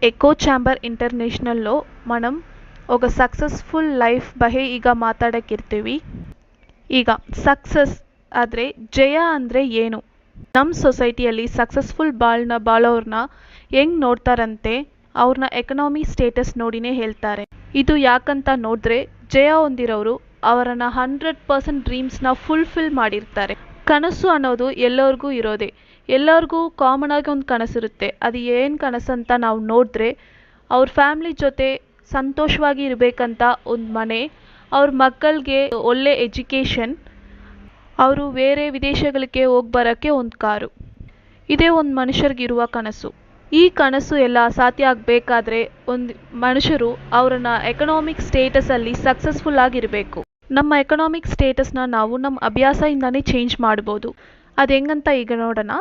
Echo chamber ఇంటర్నేషనల్లో మనం ఒక successful life ಬಗ್ಗೆ ಈಗ ಮಾತಾಡಕ್ಕಿರ್ತೀವಿ. ಈಗ ಸಕ್ಸಸ್ ಆದರೆ ಜಯ ಅಂದರೆ ಏನು? ನಮ್ಮ ಸೊಸೈಟಿಯಲ್ಲಿ ಸಕ್ಸಸ್ಫುಲ್ ಬಾಳೋರ್ನ ಹೆಂಗೆ ನೋಡ್ತಾರಂತೆ ಅವ್ರನ್ನ ಎಕನಾಮಿ ಸ್ಟೇಟಸ್ ನೋಡಿನೇ ಹೇಳ್ತಾರೆ. ಇದು ಯಾಕಂತ ನೋಡಿದ್ರೆ ಜಯ ಹೊಂದಿರೋರು ಅವರನ್ನ 100% ಡ್ರೀಮ್ಸ್ನ ಫುಲ್ಫಿಲ್ ಮಾಡಿರ್ತಾರೆ. ಕನಸು ಅನ್ನೋದು ಎಲ್ಲರಿಗೂ ಇರೋದೆ. ಎಲ್ಲರಿಗೂ ಕಾಮನ್ ಆಗಿ ಒಂದು ಕನಸಿರುತ್ತೆ. ಅದು ಏನು ಕನಸು ಅಂತ ನಾವು ನೋಡಿದ್ರೆ ಅವ್ರ ಫ್ಯಾಮ್ಲಿ ಜೊತೆ ಸಂತೋಷವಾಗಿ ಇರಬೇಕಂತ ಒಂದು ಮನೆ, ಅವ್ರ ಮಕ್ಕಳಿಗೆ ಒಳ್ಳೆ ಎಜುಕೇಷನ್, ಅವರು ಬೇರೆ ವಿದೇಶಗಳಿಗೆ ಹೋಗಿ ಬರೋಕ್ಕೆ ಒಂದು ಕಾರು. ಇದೇ ಒಂದು ಮನುಷ್ಯರಿಗಿರುವ ಕನಸು. ಈ ಕನಸು ಎಲ್ಲ ಸಾಧ್ಯ ಆಗಬೇಕಾದ್ರೆ ಒಂದು ಮನುಷ್ಯರು ಅವರನ್ನ ಎಕನಾಮಿಕ್ ಸ್ಟೇಟಸಲ್ಲಿ ಸಕ್ಸಸ್ಫುಲ್ ಆಗಿರಬೇಕು. ನಮ್ಮ ಎಕನಾಮಿಕ್ ಸ್ಟೇಟಸ್ನ ನಾವು ನಮ್ಮ ಅಭ್ಯಾಸದಿಂದನೇ ಚೇಂಜ್ ಮಾಡ್ಬೋದು. ಅದು ಹೆಂಗಂತ ಈಗ ನೋಡೋಣ.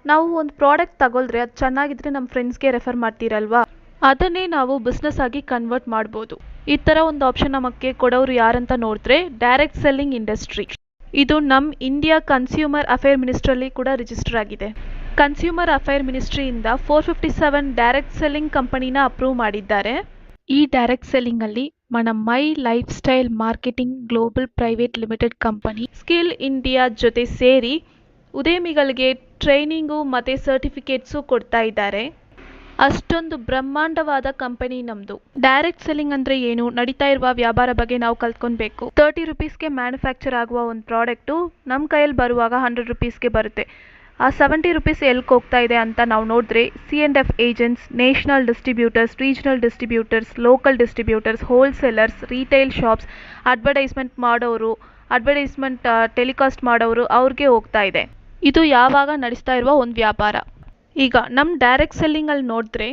ನಾವು ಒಂದು ಪ್ರಾಡಕ್ಟ್ ತಗೊಳ್ದ್ರೆ ಅದು ಚೆನ್ನಾಗಿದ್ರೆ ನಮ್ಮ ಫ್ರೆಂಡ್ಸ್ಗೆ ರೆಫರ್ ಮಾಡ್ತೀರಲ್ವಾ, ಅದನ್ನೇ ನಾವು ಬಿಸ್ನೆಸ್ ಆಗಿ ಕನ್ವರ್ಟ್ ಮಾಡ್ಬೋದು. ಈ ಥರ ಒಂದು ಆಪ್ಷನ್ ನಮಗೆ ಕೊಡೋರು ಯಾರಂತ ನೋಡಿದ್ರೆ ಡೈರೆಕ್ಟ್ ಸೆಲ್ಲಿಂಗ್ ಇಂಡಸ್ಟ್ರಿ. ಇದು ನಮ್ಮ ಇಂಡಿಯಾ ಕನ್ಸ್ಯೂಮರ್ ಅಫೇರ್ ಮಿನಿಸ್ಟ್ರಲ್ಲಿ ಕೂಡ ರಿಜಿಸ್ಟರ್ ಆಗಿದೆ. ಕನ್ಸ್ಯೂಮರ್ ಅಫೇರ್ ಮಿನಿಸ್ಟ್ರಿಯಿಂದ 457 ಡೈರೆಕ್ಟ್ ಸೆಲ್ಲಿಂಗ್ ಕಂಪನಿನ ಅಪ್ರೂವ್ ಮಾಡಿದ್ದಾರೆ. ಈ ಡೈರೆಕ್ಟ್ ಸೆಲ್ಲಿಂಗಲ್ಲಿ My Life Style Marketing Global Private Limited company Skill India ಜೊತೆ ಸೇರಿ ಉದ್ಯಮಿಗಳಿಗೆ ಟ್ರೈನಿಂಗು ಮತ್ತು ಸರ್ಟಿಫಿಕೇಟ್ಸು ಕೊಡ್ತಾ ಇದ್ದಾರೆ. ಅಷ್ಟೊಂದು ಬ್ರಹ್ಮಾಂಡವಾದ ಕಂಪನಿ ನಮ್ಮದು. ಡೈರೆಕ್ಟ್ ಸೆಲ್ಲಿಂಗ್ ಅಂದರೆ ಏನು? ನಡೀತಾ ಇರುವ ವ್ಯಾಪಾರ ಬಗ್ಗೆ ನಾವು ಕಲ್ತ್ಕೊಬೇಕು. 30 ರುಪೀಸ್ಗೆ ಮ್ಯಾನುಫ್ಯಾಕ್ಚರ್ ಆಗುವ ಒಂದು ಪ್ರಾಡಕ್ಟು ನಮ್ಮ ಕೈಯಲ್ಲಿ ಬರುವಾಗ 100 ರುಪೀಸ್ಗೆ ಬರುತ್ತೆ. ಆ 70 ರುಪೀಸ್ ಎಲ್ಲಿಗೆ ಹೋಗ್ತಾ ಇದೆ ಅಂತ ನಾವು ನೋಡಿದ್ರೆ C&F agents, national distributors, regional distributors, local distributors, wholesalers, retail shops, advertisement ಮಾಡೋರು, ಅಡ್ವರ್ಟೈಸ್ಮೆಂಟ್ ಟೆಲಿಕಾಸ್ಟ್ ಮಾಡೋರು ಅವ್ರಿಗೆ ಹೋಗ್ತಾ ಇದೆ. ಇದು ಯಾವಾಗ ನಡೆಸ್ತಾ ಇರುವ ಒಂದು ವ್ಯಾಪಾರ. ಈಗ ನಮ್ಮ ಡೈರೆಕ್ಟ್ ಸೆಲ್ಲಿಂಗಲ್ಲಿ ನೋಡಿದ್ರೆ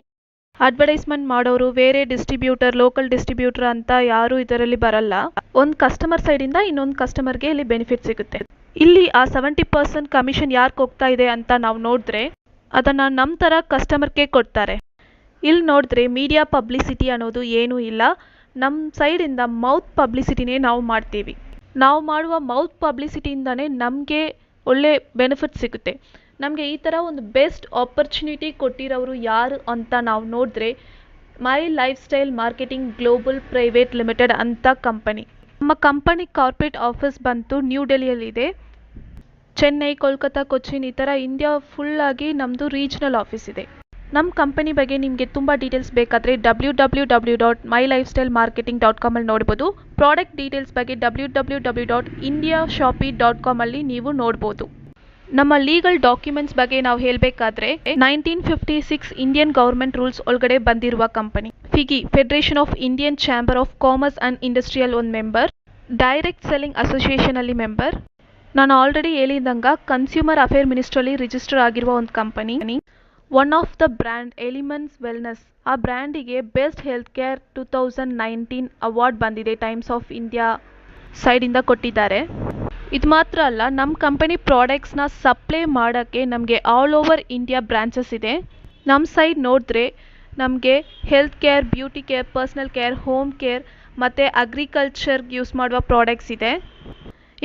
ಅಡ್ವರ್ಟೈಸ್ಮೆಂಟ್ ಮಾಡೋರು, ಬೇರೆ ಡಿಸ್ಟ್ರಿಬ್ಯೂಟರ್, ಲೋಕಲ್ ಡಿಸ್ಟ್ರಿಬ್ಯೂಟರ್ ಅಂತ ಯಾರು ಇದರಲ್ಲಿ ಬರಲ್ಲ. ಒಂದು ಕಸ್ಟಮರ್ ಸೈಡಿಂದ ಇನ್ನೊಂದು ಕಸ್ಟಮರ್ಗೆ ಇಲ್ಲಿ ಬೆನಿಫಿಟ್ ಸಿಗುತ್ತೆ. ಇಲ್ಲಿ ಆ 70% ಕಮಿಷನ್ ಯಾರಿಗೆ ಹೋಗ್ತಾ ಇದೆ ಅಂತ ನಾವು ನೋಡಿದ್ರೆ ಅದನ್ನು ನಮ್ಮ ಥರ ಕಸ್ಟಮರ್ಗೆ ಕೊಡ್ತಾರೆ. ಇಲ್ಲಿ ನೋಡಿದ್ರೆ ಮೀಡಿಯಾ ಪಬ್ಲಿಸಿಟಿ ಅನ್ನೋದು ಏನೂ ಇಲ್ಲ. ನಮ್ಮ ಸೈಡಿಂದ ಮೌತ್ ಪಬ್ಲಿಸಿಟಿನೇ ನಾವು ಮಾಡ್ತೀವಿ. ನಾವು ಮಾಡುವ ಮೌತ್ ಪಬ್ಲಿಸಿಟಿಯಿಂದನೇ ನಮಗೆ ಒಳ್ಳೆ ಬೆನಿಫಿಟ್ ಸಿಗುತ್ತೆ. ನಮಗೆ ಈ ಥರ ಒಂದು ಬೆಸ್ಟ್ ಆಪರ್ಚುನಿಟಿ ಕೊಟ್ಟಿರೋರು ಯಾರು ಅಂತ ನಾವು ನೋಡಿದ್ರೆ ಮೈ Life Style Marketing Global Private limited ಅಂತ ಕಂಪನಿ. ನಮ್ಮ ಕಂಪನಿ ಕಾರ್ಪೊರೇಟ್ ಆಫೀಸ್ ಬಂತು ನ್ಯೂ ಡೆಲ್ಲಿಯಲ್ಲಿದೆ. ಚೆನ್ನೈ, ಕೋಲ್ಕತ್ತಾ, ಕೊಚ್ಚಿನ್ ಈ ಥರ ಇಂಡಿಯಾ ಫುಲ್ಲಾಗಿ ನಮ್ಮದು ರೀಜನಲ್ ಆಫೀಸ್ ಇದೆ. ನಮ್ಮ ಕಂಪನಿ ಬಗ್ಗೆ ನಿಮಗೆ ತುಂಬ ಡೀಟೇಲ್ಸ್ ಬೇಕಾದರೆ www.mylifestylemarketing.com ಅಲ್ಲಿ ನೋಡ್ಬೋದು. ಪ್ರಾಡಕ್ಟ್ ಡೀಟೇಲ್ಸ್ ಬಗ್ಗೆ www.indiashopee.com ಅಲ್ಲಿ ನೀವು ನೋಡ್ಬೋದು. ನಮ್ಮ ಲೀಗಲ್ ಡಾಕ್ಯುಮೆಂಟ್ಸ್ ಬಗ್ಗೆ ನಾವು ಹೇಳಬೇಕಾದ್ರೆ 1956 ಇಂಡಿಯನ್ ಗೌರ್ಮೆಂಟ್ ರೂಲ್ಸ್ ಒಳಗಡೆ ಬಂದಿರುವ company. FICCI Federation of Indian Chamber of Commerce and Industrial ಒಂದು ಮೆಂಬರ್, ಡೈರೆಕ್ಟ್ ಸೆಲ್ಲಿಂಗ್ ಅಸೋಸಿಯೇಷನಲ್ಲಿ ಮೆಂಬರ್. ನಾನು ಆಲ್ರೆಡಿ ಹೇಳಿದಂಗೆ ಕನ್ಸ್ಯೂಮರ್ ಅಫೇರ್ ಮಿನಿಸ್ಟ್ರಲ್ಲಿ ರಿಜಿಸ್ಟರ್ ಆಗಿರುವ ಒಂದು company. One of the brand Elements Wellness, ಆ ಬ್ರ್ಯಾಂಡಿಗೆ ಬೆಸ್ಟ್ ಹೆಲ್ತ್ ಕೇರ್ 2019 ಅವಾರ್ಡ್ ಬಂದಿದೆ. ಟೈಮ್ಸ್ ಆಫ್ ಇಂಡಿಯಾ ಸೈಡಿಂದ ಕೊಟ್ಟಿದ್ದಾರೆ. ಇದು ಮಾತ್ರ ಅಲ್ಲ, ನಮ್ಮ ಕಂಪನಿ ಪ್ರಾಡಕ್ಟ್ಸ್ನ ಸಪ್ಲೈ ಮಾಡೋಕ್ಕೆ ನಮಗೆ ಆಲ್ ಓವರ್ ಇಂಡಿಯಾ ಬ್ರಾಂಚಸ್ ಇದೆ. ನಮ್ಮ ಸೈಡ್ ನೋಡಿದ್ರೆ ನಮಗೆ health care, beauty care, personal care, home care ಮತ್ತು ಅಗ್ರಿಕಲ್ಚರ್ಗೆ ಯೂಸ್ ಮಾಡುವ ಪ್ರಾಡಕ್ಟ್ಸ್ ಇದೆ.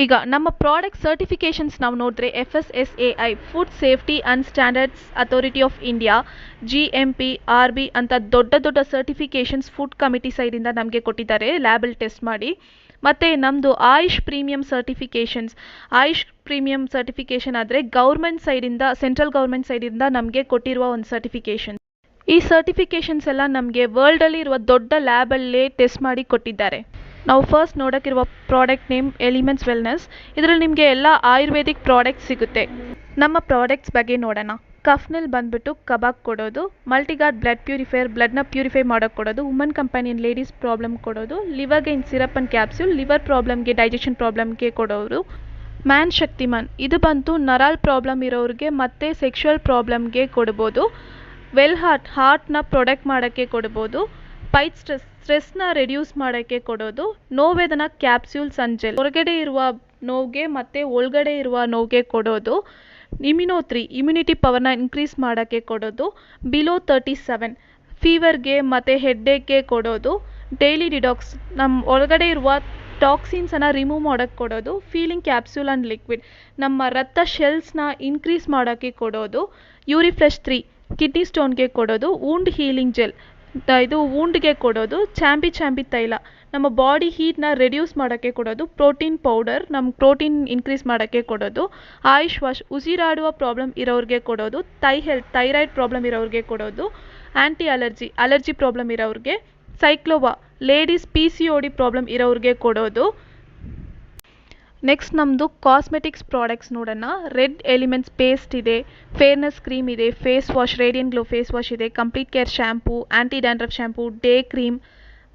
ಈಗ ನಮ್ಮ ಪ್ರಾಡಕ್ಟ್ ಸರ್ಟಿಫಿಕೇಷನ್ಸ್ ನಾವು ನೋಡಿದ್ರೆ FSSAI food safety and standards authority of India, GMP, RB ಅಂತ ದೊಡ್ಡ ದೊಡ್ಡ ಸರ್ಟಿಫಿಕೇಷನ್ಸ್ ಫುಡ್ ಕಮಿಟಿ ಸೈಡಿಂದ ನಮಗೆ ಕೊಟ್ಟಿದ್ದಾರೆ ಲ್ಯಾಬಲ್ಲಿ ಟೆಸ್ಟ್ ಮಾಡಿ. ಮತ್ತು ನಮ್ಮದು AYUSH premium certifications. AYUSH premium certification ಆದರೆ ಗೌರ್ಮೆಂಟ್ ಸೈಡಿಂದ, ಸೆಂಟ್ರಲ್ ಗೌರ್ಮೆಂಟ್ ಸೈಡಿಂದ ನಮಗೆ ಕೊಟ್ಟಿರುವ ಒಂದು ಸರ್ಟಿಫಿಕೇಷನ್. ಈ ಸರ್ಟಿಫಿಕೇಷನ್ಸ್ ಎಲ್ಲ ನಮಗೆ ವರ್ಲ್ಡಲ್ಲಿ ಇರುವ ದೊಡ್ಡ ಲ್ಯಾಬಲ್ಲೇ ಟೆಸ್ಟ್ ಮಾಡಿ ಕೊಟ್ಟಿದ್ದಾರೆ. ನಾವು ಫಸ್ಟ್ ನೋಡೋಕ್ಕಿರುವ ಪ್ರಾಡಕ್ಟ್ ನೇಮ್ ಎಲಿಮೆಂಟ್ಸ್ ವೆಲ್ನೆಸ್. ಇದರಲ್ಲಿ ನಿಮಗೆ ಎಲ್ಲ ಆಯುರ್ವೇದಿಕ್ ಪ್ರಾಡಕ್ಟ್ಸ್ ಸಿಗುತ್ತೆ. ನಮ್ಮ ಪ್ರಾಡಕ್ಟ್ಸ್ ಬಗ್ಗೆ ನೋಡೋಣ. ಕಫ್ನಲ್ಲಿ ಬಂದುಬಿಟ್ಟು ಕಬಾಬ್ ಕೊಡೋದು, ಮಲ್ಟಿಗಾರ್ಡ್ ಬ್ಲಡ್ ಪ್ಯೂರಿಫೈಯರ್ ಬ್ಲಡ್ನ ಪ್ಯೂರಿಫೈ ಮಾಡೋಕ್ಕೆ ಕೊಡೋದು, ವುಮನ್ ಕಂಪನಿಯನ್ ಲೇಡೀಸ್ ಪ್ರಾಬ್ಲಮ್ ಕೊಡೋದು, ಲಿವರ್ಗೆ in syrup and capsule liver ಪ್ರಾಬ್ಲಮ್ಗೆ, ಡೈಜೆಷನ್ ಪ್ರಾಬ್ಲಮ್ಗೆ ಕೊಡೋರು. ಮ್ಯಾನ್ ಶಕ್ತಿಮಾನ್ ಇದು ಬಂತು ನರಾಲ್ ಪ್ರಾಬ್ಲಮ್ ಇರೋರಿಗೆ ಮತ್ತು ಸೆಕ್ಷುವಲ್ ಪ್ರಾಬ್ಲಮ್ಗೆ ಕೊಡ್ಬೋದು. ವೆಲ್ ಹಾರ್ಟ್ನ ಪ್ರೊಡಕ್ಟ್ ಮಾಡೋಕ್ಕೆ ಕೊಡ್ಬೋದು. ಪೈಟ್ ಸ್ಟ್ರೆಸ್ನ ರೆಡ್ಯೂಸ್ ಮಾಡೋಕ್ಕೆ ಕೊಡೋದು. ನೋವೇದನ ಕ್ಯಾಪ್ಸ್ಯೂಲ್ಸ್ ಆ್ಯಂಡ್ ಜೆಲ್ ಹೊರಗಡೆ ಇರುವ ನೋವಿಗೆ ಮತ್ತು ಒಳಗಡೆ ಇರುವ ನೋವಿಗೆ ಕೊಡೋದು. ಇಮ್ಯುನೋ3 ಇಮ್ಯುನಿಟಿ ಪವರ್ನ ಇನ್ಕ್ರೀಸ್ ಮಾಡೋಕ್ಕೆ ಕೊಡೋದು. ಬಿಲೋ 37 ಫೀವರ್ಗೆ ಮತ್ತು ಹೆಡ್ಡೇಕ್ಗೆ ಕೊಡೋದು. ಡೈಲಿ ಡಿಟಾಕ್ಸ್ ನಮ್ಮ ಒಳಗಡೆ ಇರುವ ಟಾಕ್ಸಿನ್ಸನ್ನು ರಿಮೂವ್ ಮಾಡೋಕ್ಕೆ ಕೊಡೋದು. ಫೀಲಿಂಗ್ ಕ್ಯಾಪ್ಸ್ಯೂಲ್ ಆ್ಯಂಡ್ ಲಿಕ್ವಿಡ್ ನಮ್ಮ ರಕ್ತ ಶೆಲ್ಸ್ನ ಇನ್ಕ್ರೀಸ್ ಮಾಡೋಕ್ಕೆ ಕೊಡೋದು. ಯೂರಿಫ್ರೆಶ್ 3 ಕಿಡ್ನಿ ಸ್ಟೋನ್ಗೆ ಕೊಡೋದು ವೂಂಡ್ ಹೀಲಿಂಗ್ ಜೆಲ್, ಇದು ವೂಂಡ್ಗೆ ಕೊಡೋದು ಚಾಂಬಿ ತೈಲ, ನಮ್ಮ ಬಾಡಿ ಹೀಟ್ನ ರೆಡ್ಯೂಸ್ ಮಾಡೋಕ್ಕೆ ಕೊಡೋದು ಪ್ರೋಟೀನ್ ಪೌಡರ್, ನಮ್ಮ ಪ್ರೋಟೀನ್ ಇನ್ಕ್ರೀಸ್ ಮಾಡೋಕ್ಕೆ ಕೊಡೋದು ಆಯುಷ್ ವಾಶ್, ಉಸಿರಾಡುವ ಪ್ರಾಬ್ಲಮ್ ಇರೋರಿಗೆ ಕೊಡೋದು ಥೈರಾಯ್ಡ್ ಪ್ರಾಬ್ಲಮ್ ಇರೋರಿಗೆ ಕೊಡೋದು ಆ್ಯಂಟಿ ಅಲರ್ಜಿ ಪ್ರಾಬ್ಲಮ್ ಇರೋರಿಗೆ ಸೈಕ್ಲೋವಾ, ಲೇಡೀಸ್ PCOD ಪ್ರಾಬ್ಲಮ್ ಇರೋರಿಗೆ ಕೊಡೋದು. ನೆಕ್ಸ್ಟ್ ನಮ್ಮದು ಕಾಸ್ಮೆಟಿಕ್ಸ್ ಪ್ರಾಡಕ್ಟ್ಸ್ ನೋಡೋಣ. ರೆಡ್ ಎಲಿಮೆಂಟ್ಸ್ ಪೇಸ್ಟ್ ಇದೆ, ಫೇರ್ನೆಸ್ ಕ್ರೀಮ್ ಇದೆ, face wash radiant glow face wash ಇದೆ, complete care shampoo, anti dandruff shampoo, day cream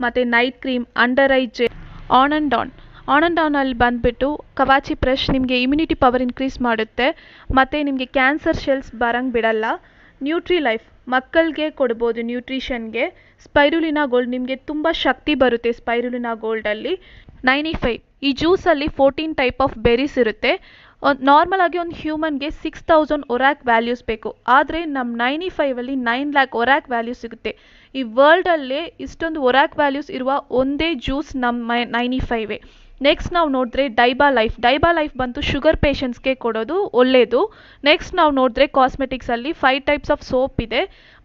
ಮತ್ತು night cream, under eye gel, on and ಡೌನಲ್ಲಿ ಬಂದುಬಿಟ್ಟು ಕವಾಚಿ ಬ್ರಷ್ ನಿಮಗೆ ಇಮ್ಯುನಿಟಿ ಪವರ್ ಇನ್ಕ್ರೀಸ್ ಮಾಡುತ್ತೆ ಮತ್ತು ನಿಮಗೆ ಕ್ಯಾನ್ಸರ್ ಶೆಲ್ಸ್ ಬರಂಗೆ ಬಿಡಲ್ಲ. ನ್ಯೂಟ್ರಿ ಲೈಫ್ ಮಕ್ಕಳಿಗೆ ಕೊಡ್ಬೋದು ನ್ಯೂಟ್ರಿಷನ್ಗೆ. ಸ್ಪೈರುಲಿನಾ ಗೋಲ್ಡ್ ನಿಮಗೆ ತುಂಬ ಶಕ್ತಿ ಬರುತ್ತೆ ಸ್ಪೈರುಲಿನಾ ಗೋಲ್ಡಲ್ಲಿ. 95 ಈ ಜ್ಯೂಸಲ್ಲಿ 14 ಟೈಪ್ ಆಫ್ ಬೆರೀಸ್ ಇರುತ್ತೆ. ನಾರ್ಮಲ್ ಆಗಿ ಒಂದು ಹ್ಯೂಮನ್ಗೆ 6000 ಒರಾಕ್ ವ್ಯಾಲ್ಯೂಸ್ ಬೇಕು, ಆದರೆ ನಮ್ಮ 95ಅಲ್ಲಿ 9 ಲ್ಯಾಕ್ ಒರಾಕ್ ವ್ಯಾಲ್ಯೂಸ್ ಸಿಗುತ್ತೆ. ಈ ವರ್ಲ್ಡಲ್ಲೇ ಇಷ್ಟೊಂದು ಒರಾಕ್ ವ್ಯಾಲ್ಯೂಸ್ ಇರುವ ಒಂದೇ ಜ್ಯೂಸ್ ನಮ್ಮ 95. ನೆಕ್ಸ್ಟ್ ನಾವು ನೋಡಿದ್ರೆ ಡೈಬಾ ಲೈಫ್ ಬಂತು ಶುಗರ್ ಪೇಷಂಟ್ಸ್ಗೆ ಕೊಡೋದು ಒಳ್ಳೆಯದು. ನೆಕ್ಸ್ಟ್ ನಾವು ನೋಡಿದ್ರೆ ಕಾಸ್ಮೆಟಿಕ್ಸಲ್ಲಿ 5 ಟೈಪ್ಸ್ ಆಫ್ ಸೋಪ್ ಇದೆ,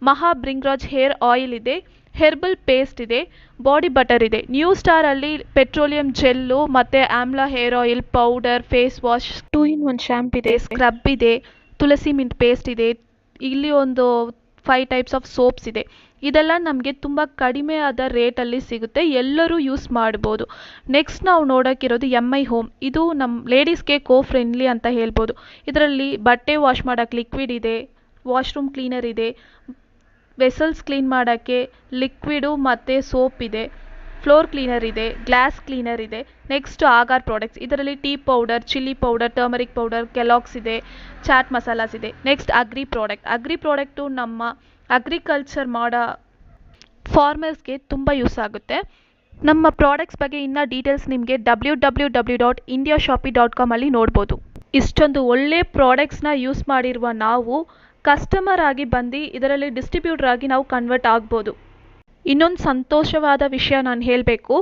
ಮಹಾ ಬ್ರಿಂಗ್ರಾಜ್ ಹೇರ್ ಆಯಿಲ್ ಇದೆ, ಹೆರ್ಬಲ್ ಪೇಸ್ಟ್ ಇದೆ, ಬಾಡಿ ಬಟರ್ ಇದೆ. ನ್ಯೂ ಸ್ಟಾರಲ್ಲಿ ಪೆಟ್ರೋಲಿಯಂ ಜೆಲ್ಲು ಮತ್ತು amla hair oil powder, face wash, 2-in-1 shampoo ಇದೆ, ಸ್ಕ್ರಬ್ ಇದೆ, ತುಳಸಿ ಮಿಂಟ್ ಪೇಸ್ಟ್ ಇದೆ. ಇಲ್ಲಿ ಒಂದು 5 ಟೈಪ್ಸ್ ಆಫ್ ಸೋಪ್ಸ್ ಇದೆ. ಇದೆಲ್ಲ ನಮಗೆ ತುಂಬ ಕಡಿಮೆ ಆದ ರೇಟಲ್ಲಿ ಸಿಗುತ್ತೆ, ಎಲ್ಲರೂ ಯೂಸ್ ಮಾಡ್ಬೋದು. ನೆಕ್ಸ್ಟ್ ನಾವು ನೋಡೋಕ್ಕಿರೋದು MI ಹೋಮ್. ಇದು ನಮ್ಮ ಲೇಡೀಸ್ಗೆ ಫ್ರೆಂಡ್ಲಿ ಅಂತ ಹೇಳ್ಬೋದು. ಇದರಲ್ಲಿ ಬಟ್ಟೆ ವಾಶ್ ಮಾಡೋಕ್ಕೆ ಲಿಕ್ವಿಡ್ ಇದೆ, ವಾಶ್ರೂಮ್ ಕ್ಲೀನರ್ ಇದೆ, ವೆಸಲ್ಸ್ ಕ್ಲೀನ್ ಮಾಡೋಕ್ಕೆ ಲಿಕ್ವಿಡು ಮತ್ತು ಸೋಪ್ ಇದೆ, ಫ್ಲೋರ್ ಕ್ಲೀನರ್ ಇದೆ, ಗ್ಲಾಸ್ ಕ್ಲೀನರ್ ಇದೆ. ನೆಕ್ಸ್ಟ್ ಆಗಾರ್ ಪ್ರಾಡಕ್ಟ್ಸ್, ಇದರಲ್ಲಿ tea powder, chilli powder, turmeric powder, Kellogg's ಇದೆ, ಚಾಟ್ ಮಸಾಲಾಸ್ ಇದೆ. ನೆಕ್ಸ್ಟ್ ಅಗ್ರಿ ಪ್ರಾಡಕ್ಟು ನಮ್ಮ ಅಗ್ರಿಕಲ್ಚರ್ ಮಾಡೋ ಫಾರ್ಮರ್ಸ್ಗೆ ತುಂಬ ಯೂಸ್ ಆಗುತ್ತೆ. ನಮ್ಮ ಪ್ರಾಡಕ್ಟ್ಸ್ ಬಗ್ಗೆ ಇನ್ನೂ ಡೀಟೇಲ್ಸ್ ನಿಮಗೆ www.indiashoppe.com ಅಲ್ಲಿ ನೋಡ್ಬೋದು. ಇಷ್ಟೊಂದು ಒಳ್ಳೆ ಪ್ರಾಡಕ್ಟ್ಸ್ನ ಯೂಸ್ ಮಾಡಿರುವ ನಾವು ಕಸ್ಟಮರ್ ಆಗಿ ಬಂದು ಇದರಲ್ಲಿ ಡಿಸ್ಟ್ರಿಬ್ಯೂಟರ್ ಆಗಿ ನಾವು ಕನ್ವರ್ಟ್ ಆಗ್ಬೋದು. ಇನ್ನೊಂದು ಸಂತೋಷವಾದ ವಿಷಯ ನಾನು ಹೇಳಬೇಕು,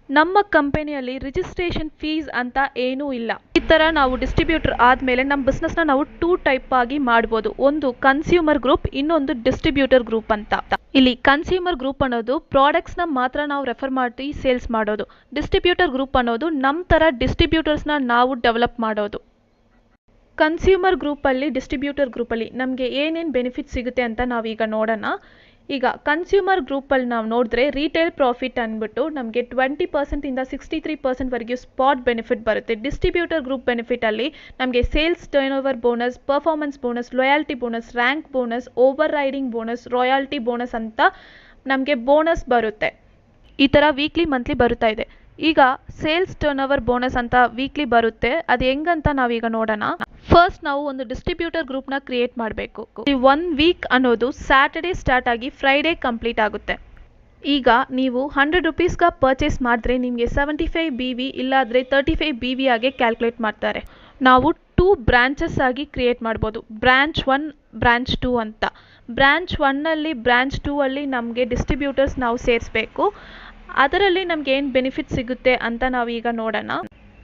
ನಮ್ಮ ಕಂಪನಿಯಲ್ಲಿ ರಿಜಿಸ್ಟ್ರೇಷನ್ ಫೀಸ್ ಅಂತ ಏನೂ ಇಲ್ಲ. ಈ ಥರ ನಾವು ಡಿಸ್ಟ್ರಿಬ್ಯೂಟರ್ ಆದಮೇಲೆ ನಮ್ಮ ಬಿಸ್ನೆಸ್ನ ನಾವು 2 ಟೈಪ್ ಆಗಿ ಮಾಡ್ಬೋದು. ಒಂದು ಕನ್ಸ್ಯೂಮರ್ ಗ್ರೂಪ್, ಇನ್ನೊಂದು ಡಿಸ್ಟ್ರಿಬ್ಯೂಟರ್ ಗ್ರೂಪ್ ಅಂತ. ಇಲ್ಲಿ ಕನ್ಸ್ಯೂಮರ್ ಗ್ರೂಪ್ ಅನ್ನೋದು ಪ್ರಾಡಕ್ಟ್ಸ್ನ ಮಾತ್ರ ನಾವು ರೆಫರ್ ಮಾಡಿ ಸೇಲ್ಸ್ ಮಾಡೋದು. ಡಿಸ್ಟ್ರಿಬ್ಯೂಟರ್ ಗ್ರೂಪ್ ಅನ್ನೋದು ನಮ್ಮ ಥರ ಡಿಸ್ಟ್ರಿಬ್ಯೂಟರ್ಸ್ನ ನಾವು ಡೆವಲಪ್ ಮಾಡೋದು. ಕನ್ಸ್ಯೂಮರ್ ಗ್ರೂಪಲ್ಲಿ ಡಿಸ್ಟ್ರಿಬ್ಯೂಟರ್ ಗ್ರೂಪಲ್ಲಿ ನಮಗೆ ಏನೇನು ಬೆನಿಫಿಟ್ ಸಿಗುತ್ತೆ ಅಂತ ನಾವೀಗ ನೋಡೋಣ. ಈಗ ಕನ್ಸ್ಯೂಮರ್ ಗ್ರೂಪಲ್ಲಿ ನಾವು ನೋಡಿದ್ರೆ ರೀಟೇಲ್ ಪ್ರಾಫಿಟ್ ಅಂದ್ಬಿಟ್ಟು ನಮಗೆ 20% 63% ಸ್ಪಾಟ್ ಬೆನಿಫಿಟ್ ಬರುತ್ತೆ. ಡಿಸ್ಟ್ರಿಬ್ಯೂಟರ್ ಗ್ರೂಪ್ ಬೆನಿಫಿಟಲ್ಲಿ ನಮಗೆ sales turnover bonus, performance bonus, loyalty bonus, rank bonus, over riding bonus, royalty bonus ಅಂತ ನಮಗೆ ಬೋನಸ್ ಬರುತ್ತೆ. ಈ ಥರ ವೀಕ್ಲಿ ಮಂತ್ಲಿ ಬರುತ್ತಾ ಇದೆ. ಈಗ ಸೇಲ್ಸ್ ಟರ್ನ್ಓವರ್ ಬೋನಸ್ ಅಂತ ವೀಕ್ಲಿ ಬರುತ್ತೆ, ಅದು ಹೆಂಗಂತ ನಾವೀಗ ನೋಡೋಣ. ಫಸ್ಟ್ ನಾವು ಒಂದು ಡಿಸ್ಟ್ರಿಬ್ಯೂಟರ್ ಗ್ರೂಪ್ನ ಕ್ರಿಯೇಟ್ ಮಾಡಬೇಕು. ಈ 1 ವೀಕ್ ಅನ್ನೋದು ಸ್ಯಾಟರ್ಡೇ ಸ್ಟಾರ್ಟ್ ಆಗಿ ಫ್ರೈಡೇ ಕಂಪ್ಲೀಟ್ ಆಗುತ್ತೆ. ಈಗ ನೀವು 100 ರೂಪೀಸ್ಗೆ ಪರ್ಚೇಸ್ ಮಾಡಿದ್ರೆ ನಿಮಗೆ 75 BV ಇಲ್ಲಾದರೆ 35 BV ಆಗಿ ಕ್ಯಾಲ್ಕುಲೇಟ್ ಮಾಡ್ತಾರೆ. ನಾವು 2 ಬ್ರಾಂಚಸ್ ಆಗಿ ಕ್ರಿಯೇಟ್ ಮಾಡ್ಬೋದು, ಬ್ರಾಂಚ್ 1, ಬ್ರಾಂಚ್ 2 ಅಂತ. ಬ್ರಾಂಚ್ 1ಅಲ್ಲಿ ಬ್ರಾಂಚ್ 2ಅಲ್ಲಿ ನಮಗೆ ಡಿಸ್ಟ್ರಿಬ್ಯೂಟರ್ಸ್ ನಾವು ಸೇರಿಸ್ಬೇಕು. ಅದರಲ್ಲಿ ನಮ್ಗೆ ಏನು ಬೆನಿಫಿಟ್ ಸಿಗುತ್ತೆ ಅಂತ ನಾವೀಗ ನೋಡೋಣ.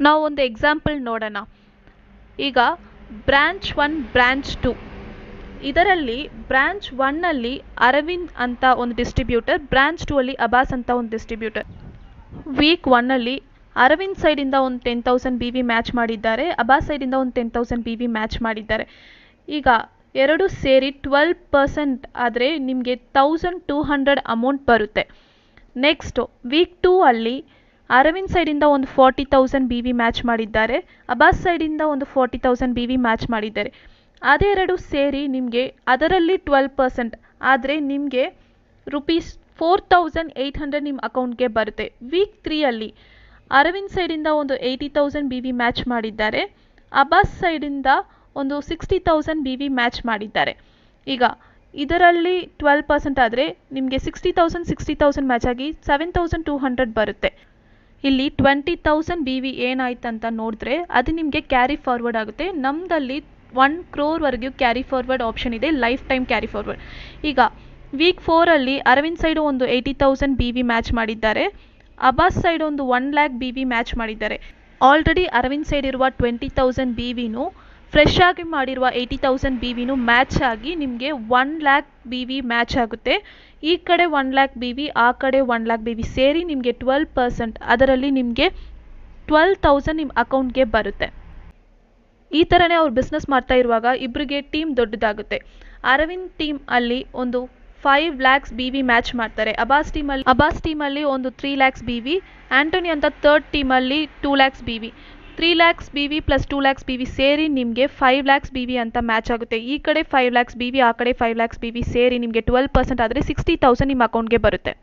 ನಾವು ಒಂದು ಎಕ್ಸಾಂಪಲ್ ನೋಡೋಣ. ಈಗ ಬ್ರಾಂಚ್ 1, ಬ್ರಾಂಚ್ 2, ಇದರಲ್ಲಿ ಬ್ರಾಂಚ್ 1ಅಲ್ಲಿ ಅರವಿಂದ್ ಅಂತ ಒಂದು ಡಿಸ್ಟ್ರಿಬ್ಯೂಟರ್, ಬ್ರಾಂಚ್ 2ಅಲ್ಲಿ ಅಬಾಸ್ ಅಂತ ಒಂದು ಡಿಸ್ಟ್ರಿಬ್ಯೂಟರ್. ವೀಕ್ 1ಅಲ್ಲಿ ಅರವಿಂದ್ ಸೈಡಿಂದ ಒಂದು 10,000 BV ಮ್ಯಾಚ್ ಮಾಡಿದ್ದಾರೆ, ಅಬಾಸ್ ಸೈಡಿಂದ ಒಂದು 10,000 BV ಮ್ಯಾಚ್ ಮಾಡಿದ್ದಾರೆ. ಈಗ ಎರಡು ಸೇರಿ 12% ಆದರೆ ನಿಮಗೆ 1200 ಅಮೌಂಟ್ ಬರುತ್ತೆ. ನೆಕ್ಸ್ಟು ವೀಕ್ 2 ಅಲ್ಲಿ ಅರವಿಂದ್ ಸೈಡಿಂದ ಒಂದು 40,000 BV ಮ್ಯಾಚ್ ಮಾಡಿದ್ದಾರೆ, ಅಬಾಸ್ ಸೈಡಿಂದ ಒಂದು 40,000 BV ಮ್ಯಾಚ್ ಮಾಡಿದ್ದಾರೆ. ಅದೆರಡು ಸೇರಿ ನಿಮಗೆ ಅದರಲ್ಲಿ 12% ಆದರೆ ನಿಮಗೆ ₹4,800 ನಿಮ್ಮ ಅಕೌಂಟ್ಗೆ ಬರುತ್ತೆ. ವೀಕ್ 3 ಅಲ್ಲಿ ಅರವಿಂದ್ ಸೈಡಿಂದ ಒಂದು 80,000 BV ಮ್ಯಾಚ್ ಮಾಡಿದ್ದಾರೆ, ಅಬಾಸ್ ಸೈಡಿಂದ ಒಂದು 60,000 BV ಮ್ಯಾಚ್ ಮಾಡಿದ್ದಾರೆ. ಈಗ ಇದರಲ್ಲಿ 12% ಆದರೆ ನಿಮಗೆ 60,000 ಮ್ಯಾಚ್ ಆಗಿ 7,200 ಬರುತ್ತೆ. ಇಲ್ಲಿ 20,000 BV ಏನಾಯ್ತು ಅಂತ ನೋಡಿದ್ರೆ ಅದು ನಿಮಗೆ ಕ್ಯಾರಿ ಫಾರ್ವರ್ಡ್ ಆಗುತ್ತೆ. ನಮ್ಮದಲ್ಲಿ 1 crore ಕ್ಯಾರಿ ಫಾರ್ವರ್ಡ್ ಆಪ್ಷನ್ ಇದೆ, ಲೈಫ್ ಟೈಮ್ ಕ್ಯಾರಿ ಫಾರ್ವರ್ಡ್. ಈಗ ವೀಕ್ 4ಅಲ್ಲಿ ಅರವಿಂದ್ ಸೈಡು ಒಂದು 80,000 BV ಮ್ಯಾಚ್ ಮಾಡಿದ್ದಾರೆ, ಅಬಾಸ್ ಸೈಡ್ ಒಂದು 1 lakh BV ಮ್ಯಾಚ್ ಮಾಡಿದ್ದಾರೆ. ಆಲ್ರೆಡಿ ಅರವಿಂದ್ ಸೈಡ್ ಇರುವ 20,000 BVನೂ ಫ್ರೆಶ್ ಆಗಿ ಮಾಡಿರುವ 80,000 ಬಿ ವಿನೂ ಮ್ಯಾಚ್ ಆಗಿ ನಿಮಗೆ 1 ಲ್ಯಾಕ್ ಬಿ ವಿ ಮ್ಯಾಚ್ ಆಗುತ್ತೆ. ಈ ಕಡೆ 1 ಲ್ಯಾಕ್ ಬಿ ವಿ, ಆ ಕಡೆ 1 ಲ್ಯಾಕ್ ಬಿ ವಿ ಸೇರಿ ನಿಮಗೆ 12%, ಅದರಲ್ಲಿ ನಿಮಗೆ 12,000 ನಿಮ್ಮ ಅಕೌಂಟ್ಗೆ ಬರುತ್ತೆ. ಈ ಥರನೇ ಅವ್ರು ಬಿಸ್ನೆಸ್ ಮಾಡ್ತಾ ಇರುವಾಗ ಇಬ್ಬರಿಗೆ ಟೀಮ್ ದೊಡ್ಡದಾಗುತ್ತೆ. ಅರವಿಂದ್ ಟೀಮ್ ಅಲ್ಲಿ ಒಂದು 5 ಲ್ಯಾಕ್ಸ್ ಬಿ ವಿ ಮ್ಯಾಚ್ ಮಾಡ್ತಾರೆ. ಅಬಾಸ್ ಟೀಮಲ್ಲಿ ಒಂದು 3 ಲ್ಯಾಕ್ಸ್ ಬಿ ವಿ, ಆಂಟೋನಿ ಅಂತ ಥರ್ಡ್ ಟೀಮಲ್ಲಿ 2 lakhs B V. 3 lakhs B V plus 2 lakhs B V ಸೇರಿ ನಿಮಗೆ 5 ಲ್ಯಾಕ್ಸ್ ಬಿ ವಿ ಅಂತ ಮ್ಯಾಚ್ ಆಗುತ್ತೆ. ಈ ಕಡೆ 5 ಲ್ಯಾಕ್ಸ್ ಬಿ ವಿ, ಆ ಕಡೆ 5 ಲ್ಯಾಕ್ಸ್ ಬಿ ವಿ ಸೇರಿ ನಿಮಗೆ 12% ಆದರೆ 60,000 ನಿಮ್ಮ ಅಕೌಂಟ್ಗೆ ಬರುತ್ತೆ.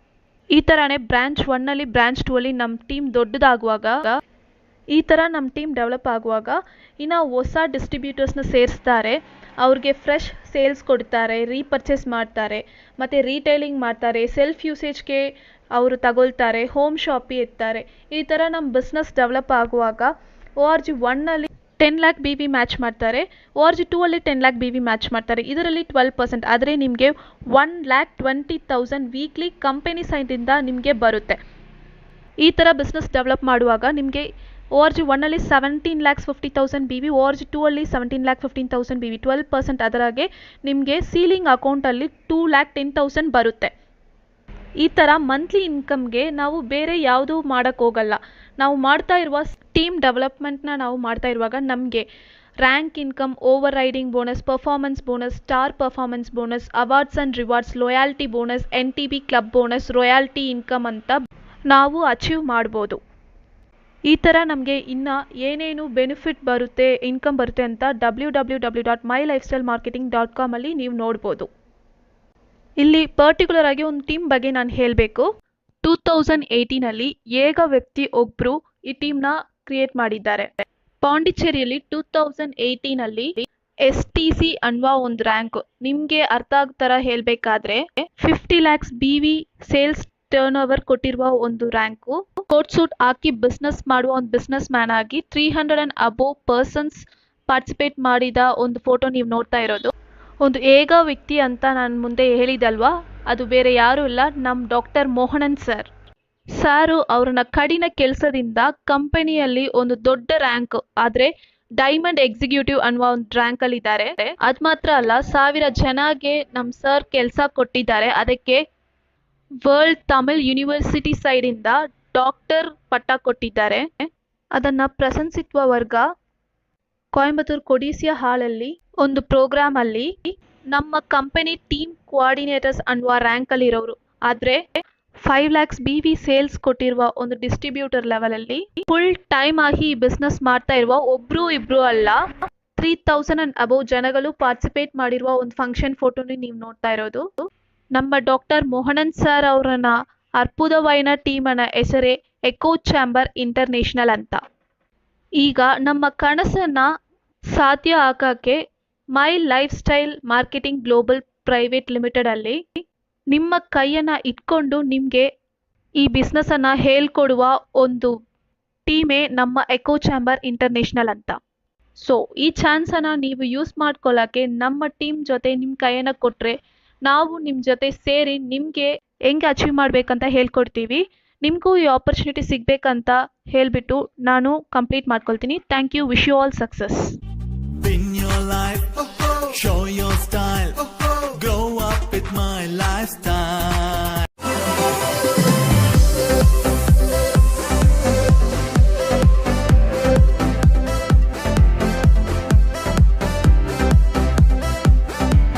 ಈ ಥರನೇ ಬ್ರಾಂಚ್ 1 ಬ್ರಾಂಚ್ 2 ನಮ್ಮ ಟೀಮ್ ದೊಡ್ಡದಾಗುವಾಗ, ಈ ಥರ ನಮ್ಮ ಟೀಮ್ ಡೆವಲಪ್ ಆಗುವಾಗ ಇನ್ನು ಹೊಸ ಡಿಸ್ಟ್ರಿಬ್ಯೂಟರ್ಸ್ನ ಸೇರಿಸ್ತಾರೆ. ಅವ್ರಿಗೆ ಫ್ರೆಶ್ ಸೇಲ್ಸ್ ಕೊಡ್ತಾರೆ, ರೀಪರ್ಚೇಸ್ ಮಾಡ್ತಾರೆ, ಮತ್ತು ರೀಟೈಲಿಂಗ್ ಮಾಡ್ತಾರೆ, ಸೆಲ್ಫ್ ಯೂಸೇಜ್ಗೆ ಅವರು ತಗೊಳ್ತಾರೆ, ಹೋಮ್ ಶಾಪಿ ಇರ್ತಾರೆ. ಈ ಥರ ನಮ್ಮ ಬಿಸ್ನೆಸ್ ಡೆವಲಪ್ ಆಗುವಾಗ ORG 1 10 lakh B V match ಮಾಡ್ತಾರೆ, ORG 2 10 lakh B V match ಮಾಡ್ತಾರೆ. ಇದರಲ್ಲಿ 12%, ಆದರೆ ನಿಮಗೆ 1,20,000 ವೀಕ್ಲಿ ಕಂಪನಿ ಸೈಡಿಂದ ನಿಮಗೆ ಬರುತ್ತೆ. ಈ ಥರ ಬಿಸ್ನೆಸ್ ಡೆವಲಪ್ ಮಾಡುವಾಗ ನಿಮಗೆ ORG 1 17,50,000 B V, ORG 2 17,15,000 B V, 12%, ಅದರಾಗೆ ನಿಮಗೆ ಸೀಲಿಂಗ್ ಅಕೌಂಟಲ್ಲಿ 2,10,000 ಬರುತ್ತೆ. ಈ ಥರ ಮಂತ್ಲಿ ಇನ್ಕಮ್ಗೆ ನಾವು ಬೇರೆ ಯಾವುದೂ ಮಾಡೋಕ್ಕೋಗಲ್ಲ. ನಾವು ಮಾಡ್ತಾ ಇರುವ ಟೀಮ್ ಡೆವಲಪ್ಮೆಂಟ್ನ ನಾವು ಮಾಡ್ತಾ ಇರುವಾಗ ನಮಗೆ rank income, overriding bonus, performance bonus, star performance bonus, awards and rewards, loyalty bonus, NTB club bonus, royalty income ಅಂತ ನಾವು ಅಚೀವ್ ಮಾಡ್ಬೋದು. ಈ ಥರ ನಮಗೆ ಇನ್ನು ಏನೇನು ಬೆನಿಫಿಟ್ ಬರುತ್ತೆ, ಇನ್ಕಮ್ ಬರುತ್ತೆ ಅಂತ www.mylifestylemarketing.com ಅಲ್ಲಿ ನೀವು ನೋಡ್ಬೋದು. ಇಲ್ಲಿ ಪರ್ಟಿಕ್ಯುಲರ್ ಆಗಿ ಒಂದು ಟೀಮ್ ಬಗ್ಗೆ ನಾನು ಹೇಳಬೇಕು. 2018 ಏಗ ವ್ಯಕ್ತಿ ಒಬ್ಬರು ಈ ಟೀಮ್ನ ಕ್ರಿಯೇಟ್ ಮಾಡಿದ್ದಾರೆ. ಪಾಂಡಿಚೇರಿಯಲ್ಲಿ 2018 STC ಅನ್ನುವ ಒಂದು ರ್ಯಾಂಕ್, ನಿಮಗೆ ಅರ್ಥ ಆಗೋ ಥರ ಹೇಳಬೇಕಾದ್ರೆ 50 lakhs B V sales turnover ಕೊಟ್ಟಿರುವ ಒಂದು ರ್ಯಾಂಕು. ಕೋಟ್ ಸೂಟ್ ಹಾಕಿ ಬಿಸ್ನೆಸ್ ಮಾಡುವ ಒಂದು ಬಿಸ್ನೆಸ್ ಮ್ಯಾನ್ ಆಗಿ 300 and above ಪರ್ಸನ್ಸ್ ಪಾರ್ಟಿಸಿಪೇಟ್ ಮಾಡಿದ ಒಂದು ಫೋಟೋ ನೀವು ನೋಡ್ತಾ ಇರೋದು. ಒಂದು ಏಗ ವ್ಯಕ್ತಿ ಅಂತ ನಾನು ಮುಂದೆ ಹೇಳಿದಲ್ವಾ, ಅದು ಬೇರೆ ಯಾರೂ ಇಲ್ಲ, ನಮ್ಮ ಡಾಕ್ಟರ್ ಮೋಹನನ್ ಸಾರು ಅವ್ರನ್ನ ಕಡಿನ ಕೆಲಸದಿಂದ ಕಂಪನಿಯಲ್ಲಿ ಒಂದು ದೊಡ್ಡ ರ್ಯಾಂಕ್, ಆದರೆ ಡೈಮಂಡ್ ಎಕ್ಸಿಕ್ಯೂಟಿವ್ ಅನ್ನುವ ಒಂದು ರ್ಯಾಂಕಲ್ಲಿ ಇದ್ದಾರೆ. ಅದು ಮಾತ್ರ ಅಲ್ಲ, 1000 ಜನಗೆ ನಮ್ಮ ಸರ್ ಕೆಲಸ ಕೊಟ್ಟಿದ್ದಾರೆ. ಅದಕ್ಕೆ ವರ್ಲ್ಡ್ ತಮಿಳ್ ಯೂನಿವರ್ಸಿಟಿ ಸೈಡಿಂದ ಡಾಕ್ಟರ್ ಪಟ್ಟ ಕೊಟ್ಟಿದ್ದಾರೆ. ಅದನ್ನು ಪ್ರಶಂಸಿಸುವ ವರ್ಗ ಕೊಯಂಬತ್ತೂರು ಕೊಡಿಸಿಯಾ ಹಾಲಲ್ಲಿ ಒಂದು ಪ್ರೋಗ್ರಾಮ್ ಅಲ್ಲಿ ನಮ್ಮ ಕಂಪನಿ ಟೀಮ್ ಕೋಆರ್ಡಿನೇಟರ್ಸ್ ಅನ್ನುವ ರ್ಯಾಂಕಲ್ಲಿ ಇರೋರು. ಆದರೆ 5 ಲ್ಯಾಕ್ಸ್ ಬಿ ವಿ ಸೇಲ್ಸ್ ಕೊಟ್ಟಿರುವ ಒಂದು ಡಿಸ್ಟ್ರಿಬ್ಯೂಟರ್ ಲೆವೆಲಲ್ಲಿ ಫುಲ್ ಟೈಮ್ ಆಗಿ ಬಿಸ್ನೆಸ್ ಮಾಡ್ತಾ ಇರುವ ಒಬ್ರು ಇಬ್ರು ಅಲ್ಲ, 3,000 and above ಜನಗಳು ಪಾರ್ಟಿಸಿಪೇಟ್ ಮಾಡಿರುವ ಒಂದು ಫಂಕ್ಷನ್ ಫೋಟೋನ ನೀವು ನೋಡ್ತಾ ಇರೋದು. ನಮ್ಮ ಡಾಕ್ಟರ್ ಮೋಹನನ್ ಸರ್ ಅವರನ್ನ ಅರ್ಬುದವೈನ ಟೀಮನ ಹೆಸರೇ ಎಕೋ ಚಾಂಬರ್ ಇಂಟರ್ನ್ಯಾಷನಲ್ ಅಂತ. ಈಗ ನಮ್ಮ ಕನಸನ್ನ ಸಾಧ್ಯ ಆಗಕ್ಕೆ ಮೈ Life Style Marketing Global Private limited ಅಲ್ಲಿ ನಿಮ್ಮ ಕೈಯನ್ನು ಇಟ್ಕೊಂಡು ನಿಮಗೆ ಈ ಬಿಸ್ನೆಸ್ಸನ್ನು ಹೇಳ್ಕೊಡುವ ಒಂದು ಟೀಮೇ ನಮ್ಮ ಎಕೋ ಚಾಂಬರ್ ಇಂಟರ್ನ್ಯಾಷನಲ್ ಅಂತ. ಸೊ ಈ ಚಾನ್ಸನ್ನು ನೀವು ಯೂಸ್ ಮಾಡ್ಕೊಳ್ಳೋಕ್ಕೆ ನಮ್ಮ ಟೀಮ್ ಜೊತೆ ನಿಮ್ಮ ಕೈಯನ್ನು ಕೊಟ್ಟರೆ ನಾವು ನಿಮ್ಮ ಜೊತೆ ಸೇರಿ ನಿಮಗೆ ಹೆಂಗೆ ಅಚೀವ್ ಮಾಡಬೇಕಂತ ಹೇಳ್ಕೊಡ್ತೀವಿ. ನಿಮಗೂ ಈ ಆಪರ್ಚುನಿಟಿ ಸಿಗಬೇಕಂತ ಹೇಳಿಬಿಟ್ಟು ನಾನು ಕಂಪ್ಲೀಟ್ ಮಾಡ್ಕೊಳ್ತೀನಿ. Thank you. Wish you all success. Win your life, show your style, grow up with my lifestyle.